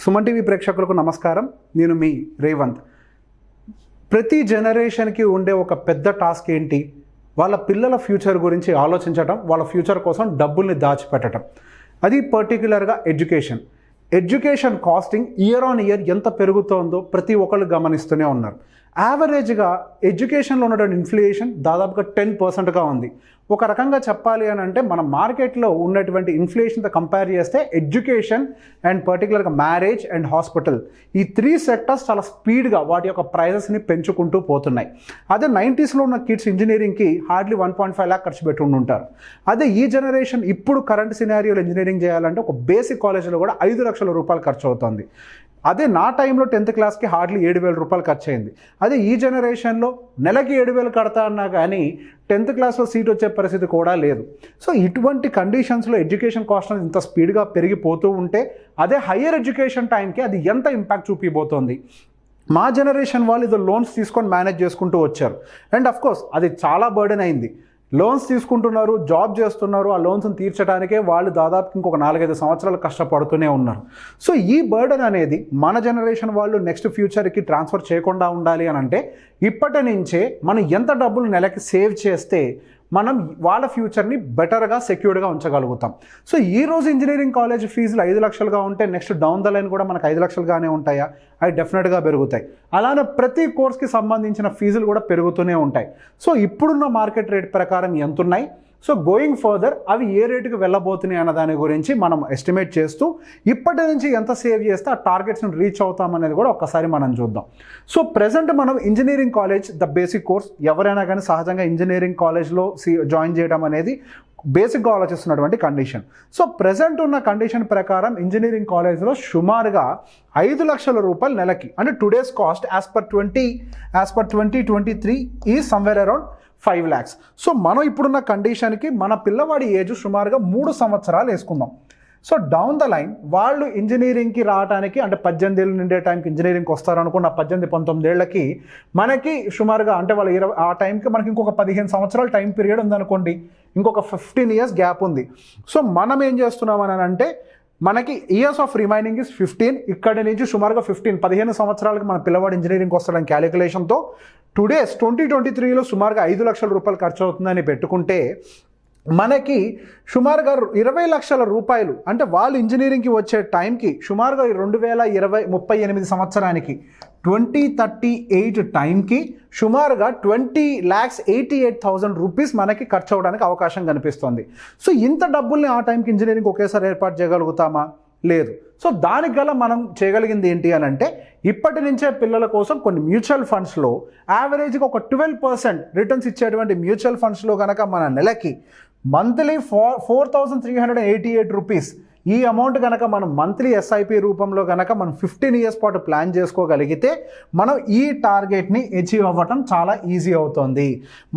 Suman TV ప్రేక్షకులకు నమస్కారం. నేను మీ రేవంత్. ప్రతి జనరేషన్కి ఉండే ఒక పెద్ద టాస్క్ ఏంటి? వాళ్ళ పిల్లల ఫ్యూచర్ గురించి ఆలోచించటం, వాళ్ళ ఫ్యూచర్ కోసం డబ్బుల్ని దాచిపెట్టడం. అది పర్టిక్యులర్గా education costing year on year ఎంత పెరుగుతోందో ప్రతి ఒక్కళ్ళు గమనిస్తూనే ఉన్నారు. యావరేజ్గా ఎడ్యుకేషన్లో ఉన్నటువంటి ఇన్ఫ్లేషన్ దాదాపుగా 10%గా ఉంది. ఒక రకంగా చెప్పాలి అని అంటే మన మార్కెట్లో ఉన్నటువంటి ఇన్ఫ్లేషన్తో కంపేర్ చేస్తే ఎడ్యుకేషన్ అండ్ పర్టికులర్గా మ్యారేజ్ అండ్ హాస్పిటల్, ఈ 3 సెక్టర్స్ చాలా స్పీడ్గా వాటి యొక్క ప్రైజెస్ని పెంచుకుంటూ పోతున్నాయి. అదే 90sలో ఉన్న కిడ్స్ ఇంజనీరింగ్కి హార్డ్లీ 1.5 lakh ఖర్చు పెట్టి ఉంటారు. అదే ఈ జనరేషన్ ఇప్పుడు కరెంట్ సినారియోలో ఇంజనీరింగ్ చేయాలంటే ఒక బేసిక్ కాలేజీలో కూడా 5 లక్షల రూపాయలు ఖర్చు అవుతుంది. అదే నా టైంలో 10th క్లాస్కి హార్డ్లీ 7,000 రూపాయలు ఖర్చు అయింది. అదే ఈ జనరేషన్లో నెలకి 7,000 కడతా అన్నా కానీ 10th క్లాస్లో సీట్ వచ్చే పరిస్థితి కూడా లేదు. సో ఇటువంటి కండిషన్స్లో ఎడ్యుకేషన్ కాస్ట్ అనేది ఇంత స్పీడ్గా పెరిగిపోతూ ఉంటే అదే హయ్యర్ ఎడ్యుకేషన్ టైంకి అది ఎంత ఇంపాక్ట్ చూపిపోతుంది. మా జనరేషన్ వాళ్ళు ఇది లోన్స్ తీసుకొని మేనేజ్ చేసుకుంటూ వచ్చారు. అండ్ అఫ్కోర్స్ అది చాలా బర్డెన్ అయింది. లోన్స్ తీసుకుంటున్నారు, జాబ్ చేస్తున్నారు, ఆ లోన్స్ని తీర్చడానికే వాళ్ళు దాదాపు ఇంకొక 4-5 సంవత్సరాలు కష్టపడుతూనే ఉన్నారు. సో ఈ బర్డెన్ అనేది మన జనరేషన్ వాళ్ళు నెక్స్ట్ ఫ్యూచర్కి ట్రాన్స్ఫర్ చేయకుండా ఉండాలి అని అంటే ఇప్పటి నుంచే మనం ఎంత డబ్బులు నెలకి సేవ్ చేస్తే మనం వాళ్ళ ఫ్యూచర్ని బెటర్గా సెక్యూర్డ్గా ఉంచగలుగుతాం. సో ఈరోజు ఇంజనీరింగ్ కాలేజ్ ఫీజులు 5 లక్షలుగా ఉంటే నెక్స్ట్ డౌన్ ద లైన్ కూడా మనకు 5 లక్షలుగానే ఉంటాయా? అవి డెఫినెట్గా పెరుగుతాయి. అలానే ప్రతి కోర్స్కి సంబంధించిన ఫీజులు కూడా పెరుగుతూనే ఉంటాయి. సో ఇప్పుడున్న మార్కెట్ రేట్ ప్రకారం ఎంత ఉన్నాయి, సో గోయింగ్ ఫర్దర్ అవి ఏ రేటుకి వెళ్ళబోతున్నాయి అన్న దాని గురించి మనం ఎస్టిమేట్ చేస్తూ ఇప్పటి నుంచి ఎంత సేవ్ చేస్తే ఆ టార్గెట్స్ని రీచ్ అవుతామనేది కూడా ఒక్కసారి మనం చూద్దాం. సో ప్రెజెంట్ మనం engineering college the basic course ఎవరైనా కానీ సహజంగా ఇంజనీరింగ్ కాలేజ్లో జాయిన్ చేయడం అనేది బేసిక్గా ఆలోచిస్తున్నటువంటి కండిషన్. సో ప్రెజెంట్ ఉన్న కండిషన్ ప్రకారం ఇంజనీరింగ్ కాలేజ్లో సుమారుగా 5 లక్షల రూపాయలు నెలకి, అంటే today's cost as per 2023 is somewhere around 5 lakhs. So మనం ఇప్పుడున్న కండిషన్కి మన పిల్లవాడి ఏజ్ సుమారుగా 3 సంవత్సరాలు వేసుకుందాం. సో డౌన్ ద లైన్ వాళ్ళు ఇంజనీరింగ్కి రావడానికి, అంటే 18 ఏళ్ళు నిండే టైంకి ఇంజనీరింగ్కి వస్తారనుకున్న 18-19 ఏళ్ళకి మనకి సుమారుగా, అంటే వాళ్ళు ఆ టైంకి మనకి ఇంకొక 15 సంవత్సరాల టైం పీరియడ్ ఉందనుకోండి, ఇంకొక 15 years గ్యాప్ ఉంది. సో మనం ఏం చేస్తున్నామని అంటే మనకి ఇయర్స్ ఆఫ్ రిమైనింగ్ ఇస్ 15. ఇక్కడి నుంచి సుమారుగా 15 సంవత్సరాలకి మన పిల్లవాడు ఇంజనీరింగ్కి వస్తాడని క్యాలిక్యులేషన్తో టుడేస్ 2023లో సుమారుగా 5 లక్షల రూపాయలు ఖర్చు అవుతుందని పెట్టుకుంటే మనకి సుమారుగా 20 లక్షల రూపాయలు, అంటే వాళ్ళు ఇంజనీరింగ్కి వచ్చే టైంకి సుమారుగా 2038 సంవత్సరానికి 2038 టైంకి సుమారుగా 20,88,000 రూపీస్ మనకి ఖర్చు అవడానికి అవకాశం కనిపిస్తుంది. సో ఇంత డబ్బుల్ని ఆ టైంకి ఇంజనీరింగ్ ఒకేసారి ఏర్పాటు చేయగలుగుతామా? లేదు. సో దానికి గల మనం చేయగలిగింది ఏంటి అని అంటే ఇప్పటి నుంచే పిల్లల కోసం కొన్ని మ్యూచువల్ ఫండ్స్లో యావరేజ్గా ఒక 12% రిటర్న్స్ ఇచ్చేటువంటి మ్యూచువల్ ఫండ్స్లో కనుక మన నెలకి మంత్లీ 4,388 రూపీస్ ఈ అమౌంట్ కనుక మనం మంత్లీ ఎస్ఐపి రూపంలో కనుక మనం 15 years పాటు ప్లాన్ చేసుకోగలిగితే మనం ఈ టార్గెట్ని అచీవ్ అవ్వటం చాలా ఈజీ అవుతుంది.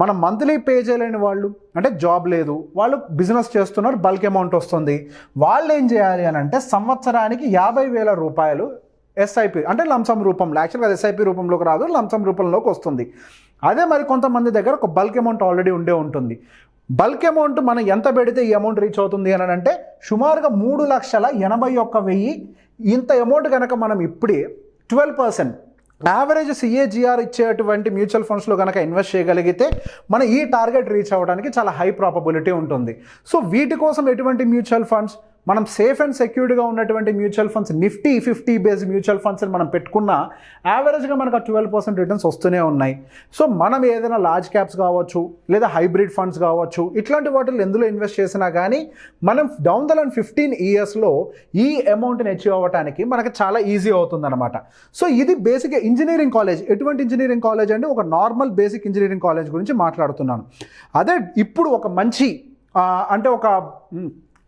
మనం మంత్లీ పే చేయలేని వాళ్ళు, అంటే జాబ్ లేదు, వాళ్ళు బిజినెస్ చేస్తున్నారు, బల్క్ అమౌంట్ వస్తుంది, వాళ్ళు ఏం చేయాలి అని అంటే సంవత్సరానికి 50,000 రూపాయలు ఎస్ఐపి, అంటే లంసమ్ రూపంలో, యాక్చువల్గా అది ఎస్ఐపి రూపంలోకి రాదు, లంసమ్ రూపంలోకి వస్తుంది. అదే మరి కొంతమంది దగ్గర ఒక బల్క్ అమౌంట్ ఆల్రెడీ ఉంటుంది. బల్క్ అమౌంట్ మనం ఎంత పెడితే ఈ అమౌంట్ రీచ్ అవుతుంది అని అంటే సుమారుగా 3,81,000. ఇంత అమౌంట్ కనుక మనం ఇప్పుడే 12% యావరేజ్ CAGR ఇచ్చేటువంటి మ్యూచువల్ ఫండ్స్లో కనుక ఇన్వెస్ట్ చేయగలిగితే మనం ఈ టార్గెట్ రీచ్ అవ్వడానికి చాలా హై ప్రాబబిలిటీ ఉంటుంది. సో వీటి కోసం ఎటువంటి మ్యూచువల్ ఫండ్స్, మనం సేఫ్ అండ్ సెక్యూర్డ్గా ఉన్నటువంటి mutual funds, Nifty 50 based mutual ఫండ్స్ని మనం పెట్టుకున్న యావరేజ్గా మనకు 12% రిటర్న్స్ వస్తూనే ఉన్నాయి. సో మనం ఏదైనా లార్జ్ క్యాప్స్ కావచ్చు, లేదా హైబ్రిడ్ ఫండ్స్ కావచ్చు, ఇట్లాంటి వాటిలో ఎందులో ఇన్వెస్ట్ చేసినా కానీ మనం డౌన్ ద లైన్ 15 yearsలో ఈ అమౌంట్ని అచీవ్ అవ్వడానికి మనకు చాలా ఈజీ అవుతుందన్నమాట. సో ఇది బేసిక్గా ఇంజనీరింగ్ కాలేజ్. ఎటువంటి ఇంజనీరింగ్ కాలేజ్ అంటే ఒక నార్మల్ బేసిక్ ఇంజనీరింగ్ కాలేజ్ గురించి మాట్లాడుతున్నాను. అదే ఇప్పుడు ఒక మంచి, అంటే ఒక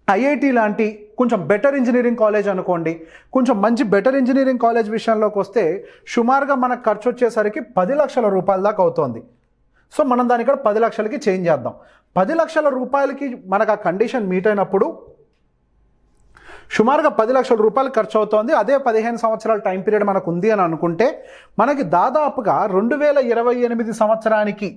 ఐఐటి లాంటి కొంచెం బెటర్ ఇంజనీరింగ్ కాలేజ్ అనుకోండి, కొంచెం మంచి బెటర్ ఇంజనీరింగ్ కాలేజ్ విషయంలోకి వస్తే సుమారుగా మనకు ఖర్చు వచ్చేసరికి 10 లక్షల రూపాయల దాకా అవుతుంది. సో మనం దాని ఇక్కడ 10 లక్షలకి చేంజ్ చేద్దాం. 10 లక్షల రూపాయలకి మనకు ఆ కండిషన్ మీట్ అయినప్పుడు సుమారుగా 10 లక్షల రూపాయలు ఖర్చు అవుతోంది. అదే 15 సంవత్సరాల టైం పీరియడ్ మనకు ఉంది అని అనుకుంటే మనకి దాదాపుగా 2028 సంవత్సరానికి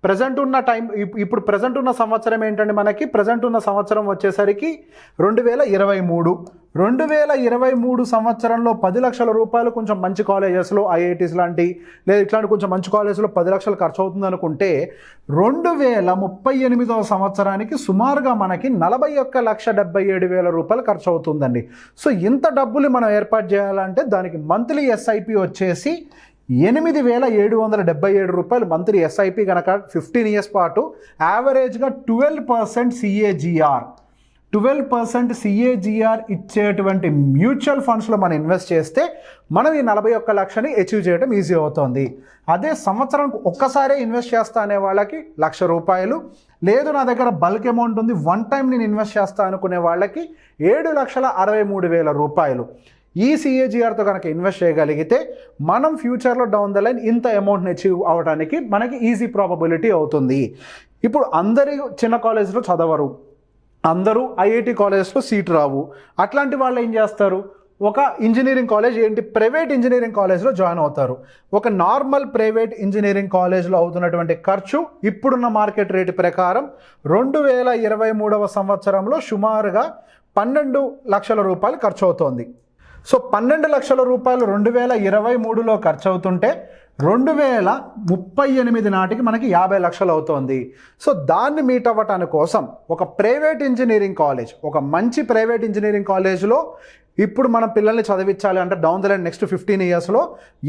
ప్రెజెంట్ ఉన్న టైం, ఇప్పుడు ప్రెజెంట్ ఉన్న సంవత్సరం ఏంటంటే మనకి ప్రెజెంట్ ఉన్న సంవత్సరం వచ్చేసరికి 2023. 2023 సంవత్సరంలో 10 లక్షల రూపాయలు కొంచెం మంచి కాలేజెస్లో ఐఐటీస్ లాంటి లేదా ఇట్లాంటి కొంచెం మంచి కాలేజెస్లో 10 లక్షలు ఖర్చు అవుతుంది అనుకుంటే 2038 సంవత్సరానికి సుమారుగా మనకి 41,77,000 రూపాయలు ఖర్చు అవుతుందండి. సో ఇంత డబ్బులు మనం ఏర్పాటు చేయాలంటే దానికి మంత్లీ ఎస్ఐపి వచ్చేసి 8,777 రూపాయలు మంత్లీ ఎస్ఐపి కనుక 15 ఇయర్స్ పాటు యావరేజ్గా 12% CAGR 12% CAGR ఇచ్చేటువంటి మ్యూచువల్ ఫండ్స్లో మనం ఇన్వెస్ట్ చేస్తే మనం ఈ 41 లక్షని అచీవ్ చేయడం ఈజీ అవుతుంది. అదే సంవత్సరానికి ఒక్కసారే ఇన్వెస్ట్ చేస్తా అనే వాళ్ళకి 1,00,000 రూపాయలు, లేదు నా దగ్గర బల్క్ అమౌంట్ ఉంది వన్ టైం నేను ఇన్వెస్ట్ చేస్తా అనుకునే వాళ్ళకి 7,63,000 రూపాయలు. ఈ CAGRతో కనుక ఇన్వెస్ట్ చేయగలిగితే మనం ఫ్యూచర్లో డౌన్ ద లైన్ ఇంత అమౌంట్ని అచీవ్ అవడానికి మనకి ఈజీ ప్రాబబిలిటీ అవుతుంది. ఇప్పుడు అందరి చిన్న కాలేజ్లో చదవరు, అందరూ ఐఐటి కాలేజెస్లో సీట్ రావు. అట్లాంటి వాళ్ళు ఏం చేస్తారు, ఒక ఇంజనీరింగ్ కాలేజ్ ప్రైవేట్ ఇంజనీరింగ్ కాలేజ్లో జాయిన్ అవుతారు. ఒక నార్మల్ ప్రైవేట్ ఇంజనీరింగ్ కాలేజ్లో అవుతున్నటువంటి ఖర్చు ఇప్పుడున్న మార్కెట్ రేటు ప్రకారం 2023 సంవత్సరంలో సుమారుగా 12 లక్షల రూపాయలు ఖర్చు అవుతోంది. సో 12 లక్షల రూపాయలు 2023లో ఖర్చు అవుతుంటే 2038 నాటికి మనకి 50 లక్షలు అవుతోంది. సో దాన్ని మీట్ అవ్వటాని కోసం ఒక ప్రైవేట్ ఇంజనీరింగ్ కాలేజ్, ఒక మంచి ప్రైవేట్ ఇంజనీరింగ్ కాలేజ్లో ఇప్పుడు మనం పిల్లల్ని చదివించాలి అంటే డౌన్ ద లైన్ నెక్స్ట్ 15 ఇయర్స్లో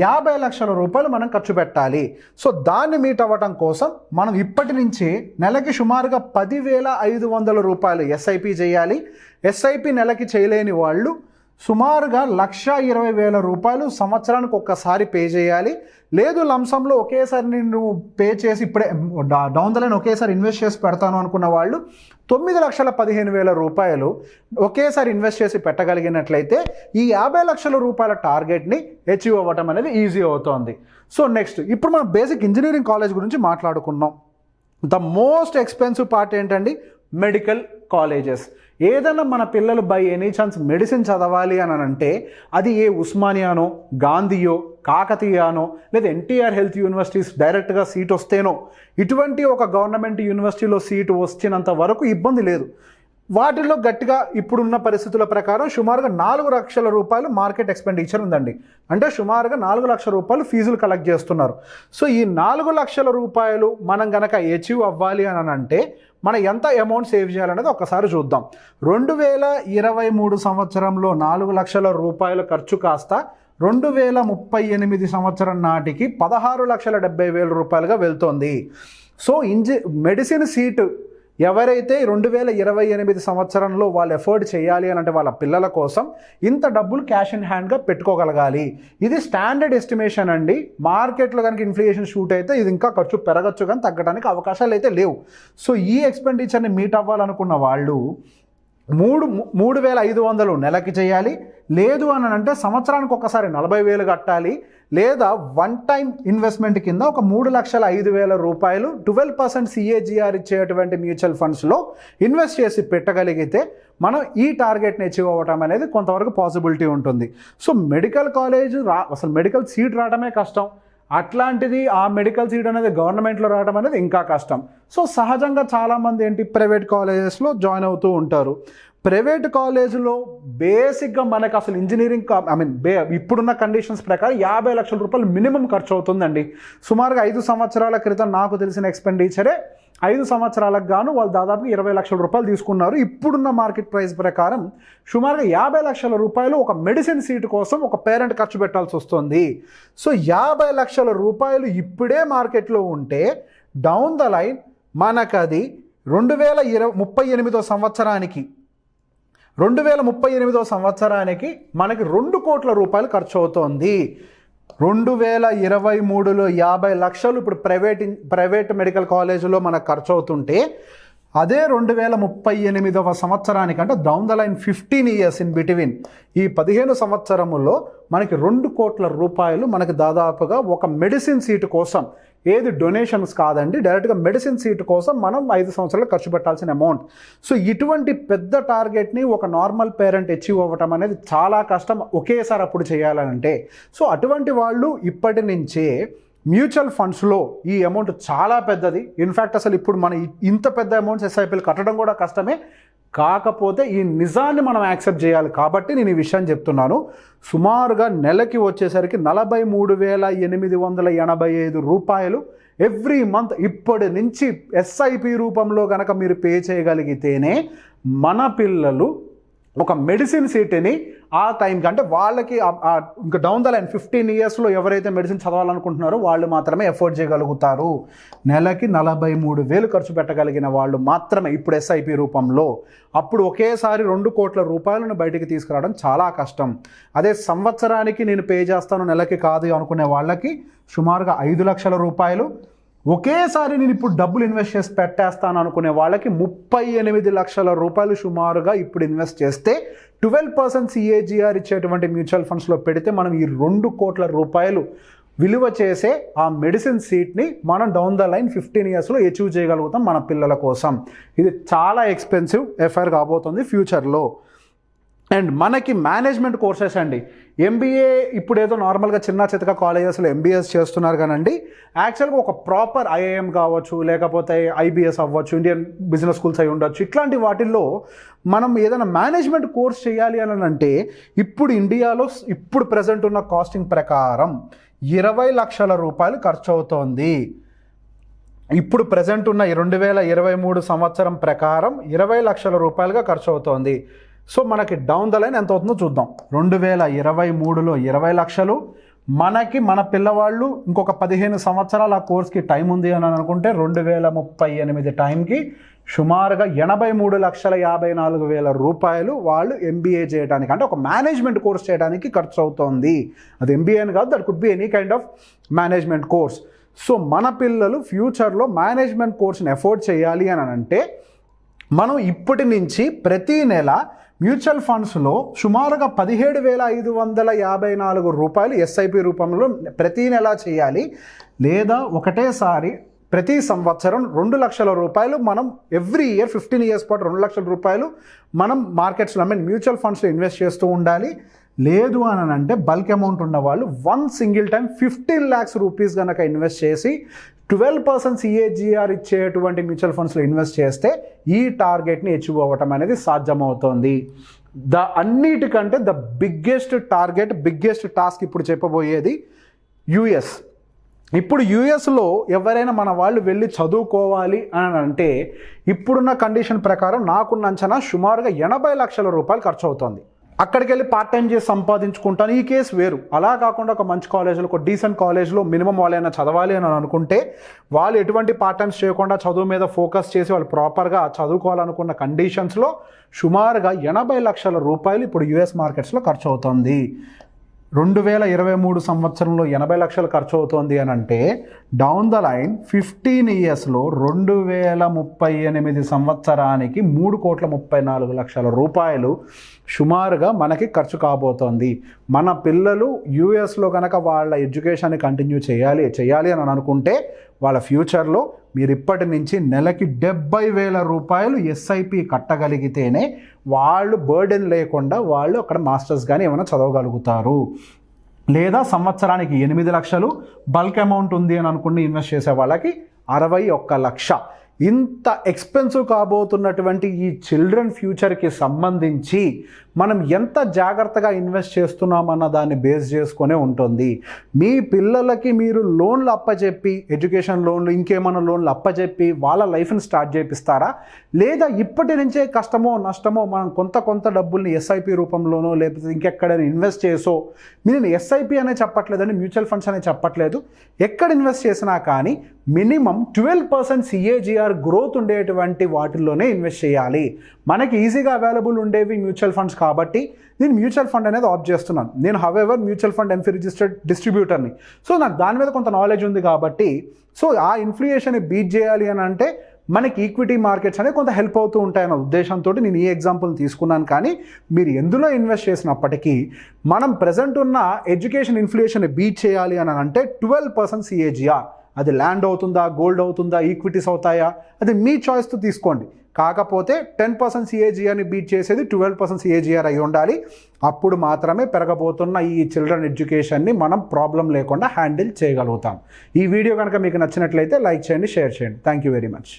50 లక్షల రూపాయలు మనం ఖర్చు పెట్టాలి. సో దాన్ని మీట్ అవ్వటం కోసం మనం ఇప్పటి నుంచి నెలకి సుమారుగా 10,500 రూపాయలు ఎస్ఐపి చేయాలి. ఎస్ఐపి నెలకి చేయలేని వాళ్ళు సుమారుగా 1,20,000 రూపాయలు సంవత్సరానికి ఒక్కసారి పే చేయాలి. లేదు లంసంలో ఒకేసారి నేను పే చేసి ఇప్పుడే డౌన్ ద లైన్ ఒకేసారి ఇన్వెస్ట్ చేసి పెడతాను అనుకున్న వాళ్ళు 9,15,000 రూపాయలు ఒకేసారి ఇన్వెస్ట్ చేసి పెట్టగలిగినట్లయితే ఈ 50 లక్షల రూపాయల టార్గెట్ని అచీవ్ అవ్వటం అనేది ఈజీ అవుతుంది. సో నెక్స్ట్ ఇప్పుడు మనం బేసిక్ ఇంజనీరింగ్ కాలేజ్ గురించి మాట్లాడుకున్నాం. ద మోస్ట్ ఎక్స్పెన్సివ్ పార్ట్ ఏంటండి, మెడికల్ కాలేజెస్. ఏదైనా మన పిల్లలు బై ఎనీ ఛాన్స్ మెడిసిన్ చదవాలి అని అంటే అది ఏ ఉస్మానియానో, గాంధీయో, కాకతీయానో లేదా ఎన్టీఆర్ హెల్త్ యూనివర్సిటీస్ డైరెక్ట్గా సీట్ వస్తేనో, ఇటువంటి ఒక గవర్నమెంట్ యూనివర్సిటీలో సీటు వచ్చినంత వరకు ఇబ్బంది లేదు. వాటిల్లో గట్టిగా ఇప్పుడున్న పరిస్థితుల ప్రకారం సుమారుగా 4 లక్షల రూపాయలు మార్కెట్ ఎక్స్పెండిచర్ ఉందండి. అంటే సుమారుగా 4 లక్షల రూపాయలు ఫీజులు కలెక్ట్ చేస్తున్నారు. సో ఈ 4 లక్షల రూపాయలు మనం గనక అచీవ్ అవ్వాలి అని అంటే మనం ఎంత అమౌంట్ సేవ్ చేయాలనేది ఒకసారి చూద్దాం. 2023 సంవత్సరంలో 4 లక్షల రూపాయల ఖర్చు కాస్త 2038 సంవత్సరం నాటికి 16,70,000 రూపాయలుగా వెళ్తోంది. సో మెడిసిన్ సీటు ఎవరైతే 2028 సంవత్సరంలో వాళ్ళు ఎఫోర్డ్ చేయాలి అని అంటే వాళ్ళ పిల్లల కోసం ఇంత డబ్బులు క్యాష్ ఇన్ హ్యాండ్గా పెట్టుకోగలగాలి. ఇది స్టాండర్డ్ ఎస్టిమేషన్ అండి. మార్కెట్లో కనుక ఇన్ఫ్లేషన్ షూట్ అయితే ఇది ఇంకా ఖర్చు పెరగచ్చు కానీ తగ్గడానికి అవకాశాలు అయితే లేవు. సో ఈ ఎక్స్పెండిచర్ని మీట్ అవ్వాలనుకున్న వాళ్ళు 3,500 నెలకి చేయాలి. లేదు అని అంటే సంవత్సరానికి ఒకసారి 40,000 కట్టాలి. లేదా వన్ టైం ఇన్వెస్ట్మెంట్ కింద ఒక 3,05,000 రూపాయలు 12% CAGR ఇచ్చేటువంటి మ్యూచువల్ ఫండ్స్లో ఇన్వెస్ట్ చేసి పెట్టగలిగితే మనం ఈ టార్గెట్ని అచీవ్ అవ్వటం అనేది కొంతవరకు పాసిబిలిటీ ఉంటుంది. సో మెడికల్ కాలేజ్ అసలు మెడికల్ సీట్ రావడమే కష్టం. అట్లాంటిది ఆ మెడికల్ సీట్ అనేది గవర్నమెంట్లో రావడం అనేది ఇంకా కష్టం. సో సహజంగా చాలామంది ప్రైవేట్ కాలేజెస్లో జాయిన్ అవుతూ ఉంటారు. ప్రైవేట్ కాలేజీలో బేసిక్గా మనకు అసలు ఇంజనీరింగ్ ఇప్పుడున్న కండిషన్స్ ప్రకారం 50 లక్షల రూపాయలు మినిమం ఖర్చు అవుతుందండి. సుమారుగా 5 సంవత్సరాల క్రితం నాకు తెలిసిన ఎక్స్పెండిచరే 5 సంవత్సరాలకు గాను వాళ్ళు దాదాపు 20 లక్షల రూపాయలు తీసుకున్నారు. ఇప్పుడున్న మార్కెట్ ప్రైస్ ప్రకారం సుమారుగా 50 లక్షల రూపాయలు ఒక మెడిసిన్ సీటు కోసం ఒక పేరెంట్ ఖర్చు పెట్టాల్సి వస్తుంది. సో 50 లక్షల రూపాయలు ఇప్పుడే మార్కెట్లో ఉంటే డౌన్ ద లైన్ మనకది 2038 సంవత్సరానికి మనకి 2 కోట్ల రూపాయలు ఖర్చు అవుతోంది. 2023లో 50 లక్షలు ఇప్పుడు ప్రైవేట్ మెడికల్ కాలేజీలో మనకు ఖర్చు అవుతుంటే అదే 2038 సంవత్సరానికి అంటే down the line 15 years in between ఈ 15 సంవత్సరములో మనకి 2 కోట్ల రూపాయలు మనకి దాదాపుగా ఒక మెడిసిన్ సీటు కోసం, ఏది డొనేషన్స్ కాదండి, డైరెక్ట్గా మెడిసిన్ సీటు కోసం మనం 5 సంవత్సరాలు ఖర్చు పెట్టాల్సిన అమౌంట్. సో ఇటువంటి పెద్ద టార్గెట్ని ఒక నార్మల్ పేరెంట్ అచీవ్ అవ్వటం అనేది చాలా కష్టం ఒకేసారి అప్పుడు చేయాలంటే. సో అటువంటి వాళ్ళు ఇప్పటి నుంచే మ్యూచువల్ ఫండ్స్లో ఈ అమౌంట్ చాలా పెద్దది. ఇన్ఫ్యాక్ట్ అసలు ఇప్పుడు మన ఇంత పెద్ద అమౌంట్స్ ఎస్ఐపీలు కట్టడం కూడా కష్టమే. కాకపోతే ఈ నిజాన్ని మనం యాక్సెప్ట్ చేయాలి కాబట్టి నేను ఈ విషయం చెప్తున్నాను. సుమారుగా నెలకి వచ్చేసరికి 43,885 రూపాయలు ఎవ్రీ మంత్ ఇప్పటి నుంచి ఎస్ఐపి రూపంలో కనుక మీరు పే చేయగలిగితేనే మన పిల్లలు ఒక మెడిసిన్ సీట్ని ఆ టైంకి, అంటే వాళ్ళకి ఇంకా డౌన్ ద లైన్ 15 ఇయర్స్లో ఎవరైతే మెడిసిన్ చదవాలనుకుంటున్నారో వాళ్ళు మాత్రమే ఎఫోర్డ్ చేయగలుగుతారు. నెలకి 43,000 ఖర్చు పెట్టగలిగిన వాళ్ళు మాత్రమే ఇప్పుడు ఎస్ఐపి రూపంలో. అప్పుడు ఒకేసారి 2 కోట్ల రూపాయలను బయటికి తీసుకురావడం చాలా కష్టం. అదే సంవత్సరానికి నేను పే చేస్తాను నెలకి కాదు అనుకునే వాళ్ళకి సుమారుగా 5 లక్షల రూపాయలు, ఒకేసారి నేను ఇప్పుడు డబ్బులు ఇన్వెస్ట్ చేసి పెట్టేస్తాను అనుకునే వాళ్ళకి 38 లక్షల రూపాయలు సుమారుగా ఇప్పుడు ఇన్వెస్ట్ చేస్తే 12% CAGR ఇచ్చేటువంటి మ్యూచువల్ ఫండ్స్లో పెడితే మనం ఈ 2 కోట్ల రూపాయలు విలువ చేసే ఆ మెడిసిన్ సీట్ని మనం డౌన్ ద లైన్ 15 ఇయర్స్లో అచీవ్ చేయగలుగుతాం మన పిల్లల కోసం. ఇది చాలా ఎక్స్పెన్సివ్ ఎఫైర్ కాబోతుంది ఫ్యూచర్లో. అండ్ మనకి మేనేజ్మెంట్ కోర్సెస్ అండి. MBA ఇప్పుడు ఏదో నార్మల్గా చిన్న చితక కాలేజెస్లో MBS చేస్తున్నారు కానండి, యాక్చువల్గా ఒక ప్రాపర్ IIM కావచ్చు, లేకపోతే IBS అవ్వచ్చు, ఇండియన్ బిజినెస్ స్కూల్స్ అయి ఉండొచ్చు, ఇట్లాంటి వాటిల్లో మనం ఏదైనా మేనేజ్మెంట్ కోర్స్ చేయాలి అని అంటే ఇప్పుడు ఇండియాలో ఇప్పుడు ప్రజెంట్ ఉన్న కాస్టింగ్ ప్రకారం 20 లక్షల రూపాయలు ఖర్చు అవుతోంది. ఇప్పుడు ప్రజెంట్ ఉన్న 2023 సంవత్సరం ప్రకారం 20 లక్షల రూపాయలుగా ఖర్చు అవుతోంది. సో మనకి డౌన్ ద లైన్ ఎంత అవుతుందో చూద్దాం. 2023లో 20 లక్షలు, మనకి మన పిల్లవాళ్ళు ఇంకొక 15 సంవత్సరాలు ఆ కోర్స్కి టైం ఉంది అని అనుకుంటే 2038 టైంకి సుమారుగా 83,54,000 రూపాయలు వాళ్ళు MBA చేయడానికి, అంటే ఒక మేనేజ్మెంట్ కోర్స్ చేయడానికి ఖర్చు అవుతోంది. అది MBA అని కాదు, that could be any kind of management course. So మన పిల్లలు ఫ్యూచర్లో మేనేజ్మెంట్ కోర్స్ని ఎఫోర్డ్ చేయాలి అని అంటే మనం ఇప్పటి నుంచి ప్రతి నెల మ్యూచువల్ ఫండ్స్లో సుమారుగా 17,554 రూపాయలు SIP రూపంలో ప్రతి నెల చేయాలి. లేదా ఒకటేసారి ప్రతి సంవత్సరం 2 లక్షల రూపాయలు మనం ఎవ్రీ ఇయర్ 15 ఇయర్స్ పాటు 2 లక్షల రూపాయలు మనం మార్కెట్స్లో మ్యూచువల్ ఫండ్స్లో ఇన్వెస్ట్ చేస్తూ ఉండాలి. లేదు అని అంటే బల్క్ అమౌంట్ ఉన్న వాళ్ళు one single time 15 lakhs rupees కనుక ఇన్వెస్ట్ చేసి 12% CAGR ఇచ్చేటువంటి మ్యూచువల్ ఫండ్స్లో ఇన్వెస్ట్ చేస్తే ఈ టార్గెట్ని అచీవ్ అవ్వటం అనేది సాధ్యమవుతుంది. అన్నిటికంటే the biggest target, biggest task ఇప్పుడు చెప్పబోయేది US. ఇప్పుడు యుఎస్లో ఎవరైనా మన వాళ్ళు వెళ్ళి చదువుకోవాలి అని అంటే ఇప్పుడున్న కండిషన్ ప్రకారం నాకున్న అంచనా సుమారుగా 80 లక్షల రూపాయలు ఖర్చు అవుతుంది. అక్కడికి వెళ్ళి పార్ట్ టైం చేసి సంపాదించుకుంటాను, ఈ కేసు వేరు. అలా కాకుండా ఒక మంచి కాలేజ్లో, ఒక డీసెంట్ కాలేజ్లో మినిమం వాళ్ళైనా చదవాలి అని అనుకుంటే వాళ్ళు ఎటువంటి పార్ట్ టైమ్స్ చేయకుండా చదువు మీద ఫోకస్ చేసి వాళ్ళు ప్రాపర్గా చదువుకోవాలనుకున్న కండిషన్స్లో సుమారుగా 80 లక్షల రూపాయలు ఇప్పుడు US మార్కెట్స్లో ఖర్చు అవుతుంది. 2023 సంవత్సరంలో 80 లక్షలు ఖర్చు అవుతోంది అని అంటే డౌన్ ద లైన్ 15 ఇయర్స్లో 2038 సంవత్సరానికి 3,34,00,000 రూపాయలు సుమారుగా మనకి ఖర్చు కాబోతోంది. మన పిల్లలు యూఎస్లో కనుక వాళ్ళ ఎడ్యుకేషన్ని కంటిన్యూ చేయాలి అని అనుకుంటే వాళ్ళ ఫ్యూచర్లో మీరు ఇప్పటి నుంచి నెలకి 70,000 రూపాయలు SIP కట్టగలిగితేనే వాళ్ళు బర్డెన్ లేకుండా వాళ్ళు అక్కడ మాస్టర్స్ కానీ ఏమైనా చదవగలుగుతారు. లేదా సంవత్సరానికి 8 లక్షలు బల్క్ అమౌంట్ ఉంది అని అనుకుని ఇన్వెస్ట్ చేసే వాళ్ళకి 61 లక్ష. ఇంత ఎక్స్పెన్సివ్ కాబోతున్నటువంటి ఈ చిల్డ్రన్ ఫ్యూచర్కి సంబంధించి మనం ఎంత జాగ్రత్తగా ఇన్వెస్ట్ చేస్తున్నామన్న దాన్ని బేస్ చేసుకునే ఉంటుంది. మీ పిల్లలకి మీరు లోన్లు అప్పచెప్పి, ఎడ్యుకేషన్ లోన్లు ఇంకేమైనా లోన్లు అప్పచెప్పి వాళ్ళ లైఫ్ని స్టార్ట్ చేపిస్తారా? లేదా ఇప్పటి నుంచే కష్టమో నష్టమో మనం కొంత డబ్బుల్ని SIP రూపంలోనో లేకపోతే ఇంకెక్కడైనా ఇన్వెస్ట్ చేసో, నేను SIP అనే చెప్పట్లేదండి, మ్యూచువల్ ఫండ్స్ అనే చెప్పట్లేదు, ఎక్కడ ఇన్వెస్ట్ చేసినా కానీ మినిమం 12% CAGR గ్రోత్ ఉండేటువంటి వాటిల్లోనే ఇన్వెస్ట్ చేయాలి. మనకి ఈజీగా అవైలబుల్ ఉండేవి మ్యూచువల్ ఫండ్స్ కాబట్టి నేను మ్యూచువల్ ఫండ్ అనేది ఆప్ట్ చేస్తున్నాను. నేను however mutual fund AMFI registered డిస్ట్రిబ్యూటర్ని. సో నాకు దాని మీద కొంత నాలెడ్జ్ ఉంది కాబట్టి సో ఆ ఇన్ఫ్లేషన్ని బీట్ చేయాలి అని అంటే మనకి ఈక్విటీ మార్కెట్స్ అనేది కొంత హెల్ప్ అవుతూ ఉంటాయన్న ఉద్దేశంతో నేను ఈ ఎగ్జాంపుల్ తీసుకున్నాను. కానీ మీరు ఎందులో ఇన్వెస్ట్ చేసినప్పటికీ మనం ప్రజెంట్ ఉన్న ఎడ్యుకేషన్ ఇన్ఫ్లేషన్ని బీట్ చేయాలి అని అంటే 12% CAGR, అది ల్యాండ్ అవుతుందా, గోల్డ్ అవుతుందా, ఈక్విటీస్ అవుతాయా, అది మీ చాయిస్తో తీసుకోండి. కాకపోతే 10% CAGRని బీట్ చేసేది 12% CAGR అయి ఉండాలి. అప్పుడు మాత్రమే పెరగబోతున్న ఈ చిల్డ్రన్ ఎడ్యుకేషన్ని మనం ప్రాబ్లం లేకుండా హ్యాండిల్ చేయగలుగుతాం. ఈ వీడియో కనుక మీకు నచ్చినట్లయితే లైక్ చేయండి, షేర్ చేయండి. Thank you very much.